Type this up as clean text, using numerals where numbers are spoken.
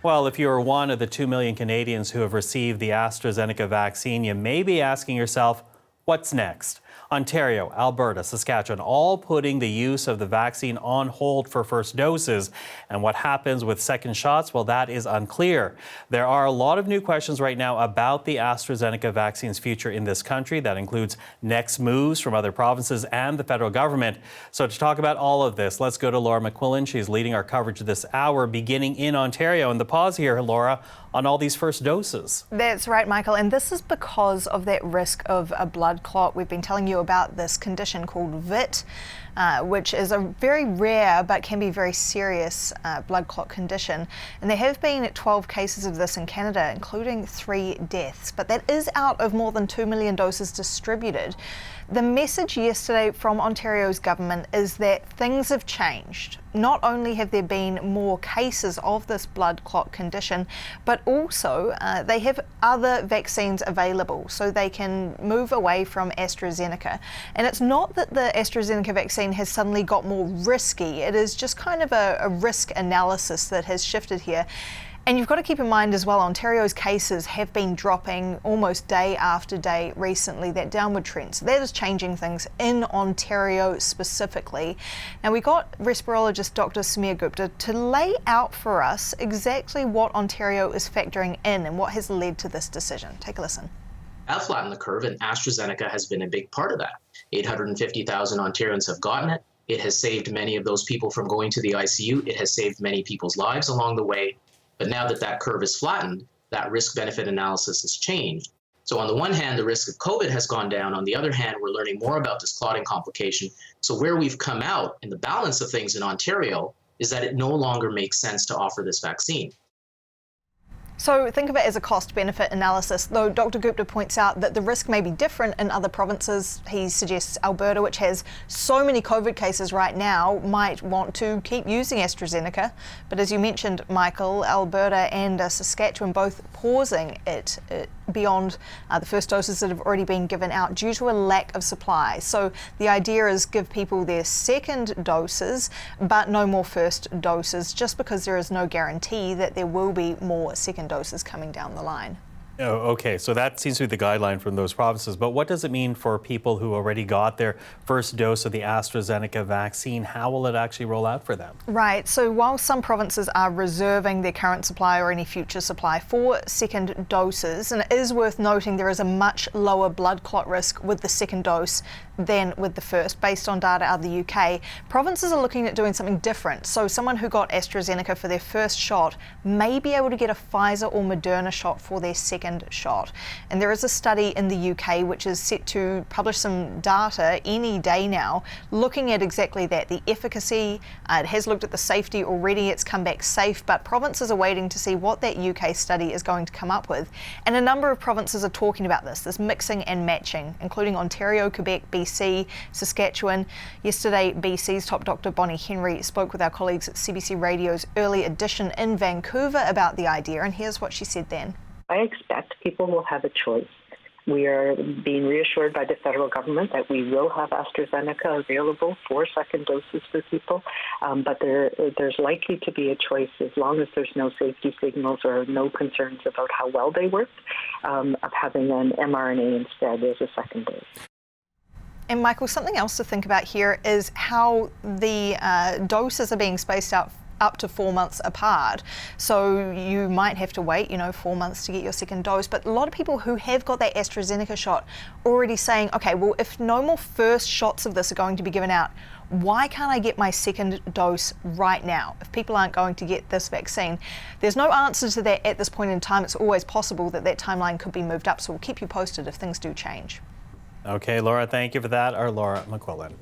Well, if you're one of the 2 million Canadians who have received the AstraZeneca vaccine, you may be asking yourself, what's next? Ontario, Alberta, Saskatchewan, all putting the use of the vaccine on hold for first doses. And what happens with second shots? Well, that is unclear. There are a lot of new questions right now about the AstraZeneca vaccine's future in this country. That includes next moves from other provinces and the federal government. So to talk about all of this, let's go to Laura McQuillan. She's leading our coverage this hour, beginning in Ontario. And the pause here, Laura, on all these first doses. That's right, Michael. And this is because of that risk of a blood clot. We've been telling you about this condition called VIT, which is a very rare but can be very serious blood clot condition. And there have been 12 cases of this in Canada, including 3 deaths. But that is out of more than 2 million doses distributed. The message yesterday from Ontario's government is that things have changed. Not only have there been more cases of this blood clot condition, but also they have other vaccines available, so they can move away from AstraZeneca. And it's not that the AstraZeneca vaccine has suddenly got more risky, it is just kind of a risk analysis that has shifted here. And you've got to keep in mind as well, Ontario's cases have been dropping almost day after day recently, that downward trend. So that is changing things in Ontario specifically. Now we got respirologist Dr. Samir Gupta to lay out for us exactly what Ontario is factoring in and what has led to this decision. Take a listen. I've flattened the curve, and AstraZeneca has been a big part of that. 850,000 Ontarians have gotten it. It has saved many of those people from going to the ICU. It has saved many people's lives along the way. But now that that curve is flattened, that risk-benefit analysis has changed. So on the one hand, the risk of COVID has gone down. On the other hand, we're learning more about this clotting complication. So where we've come out in the balance of things in Ontario is that it no longer makes sense to offer this vaccine. So think of it as a cost-benefit analysis, though Dr. Gupta points out that the risk may be different in other provinces. He suggests Alberta, which has so many COVID cases right now, might want to keep using AstraZeneca. But as you mentioned, Michael, Alberta and Saskatchewan both pausing it beyond the first doses that have already been given out due to a lack of supply. So the idea is give people their second doses, but no more first doses, just because there is no guarantee that there will be more second doses coming down the line. Oh, okay, so that seems to be the guideline from those provinces. But what does it mean for people who already got their first dose of the AstraZeneca vaccine? How will it actually roll out for them? Right, so while some provinces are reserving their current supply or any future supply for second doses, and it is worth noting there is a much lower blood clot risk with the second dose than with the first, based on data out of the UK, provinces are looking at doing something different. So someone who got AstraZeneca for their first shot may be able to get a Pfizer or Moderna shot for their second shot. And there is a study in the UK which is set to publish some data any day now, looking at exactly that, the efficacy. It has looked at the safety already, it's come back safe, but provinces are waiting to see what that UK study is going to come up with. And a number of provinces are talking about this mixing and matching, including Ontario, Quebec, BC, Saskatchewan. Yesterday, BC's top doctor Bonnie Henry spoke with our colleagues at CBC Radio's Early Edition in Vancouver about the idea, and here's what she said then. I expect people will have a choice. We are being reassured by the federal government that we will have AstraZeneca available for second doses for people, but there's likely to be a choice as long as there's no safety signals or no concerns about how well they work, of having an mRNA instead as a second dose. And Michael, something else to think about here is how the doses are being spaced out up to 4 months apart. So you might have to wait, 4 months to get your second dose. But a lot of people who have got that AstraZeneca shot already saying, okay, well, if no more first shots of this are going to be given out, why can't I get my second dose right now? If people aren't going to get this vaccine, there's no answer to that at this point in time. It's always possible that that timeline could be moved up. So we'll keep you posted if things do change. Okay, Laura, thank you for that. Our Laura McQuillan.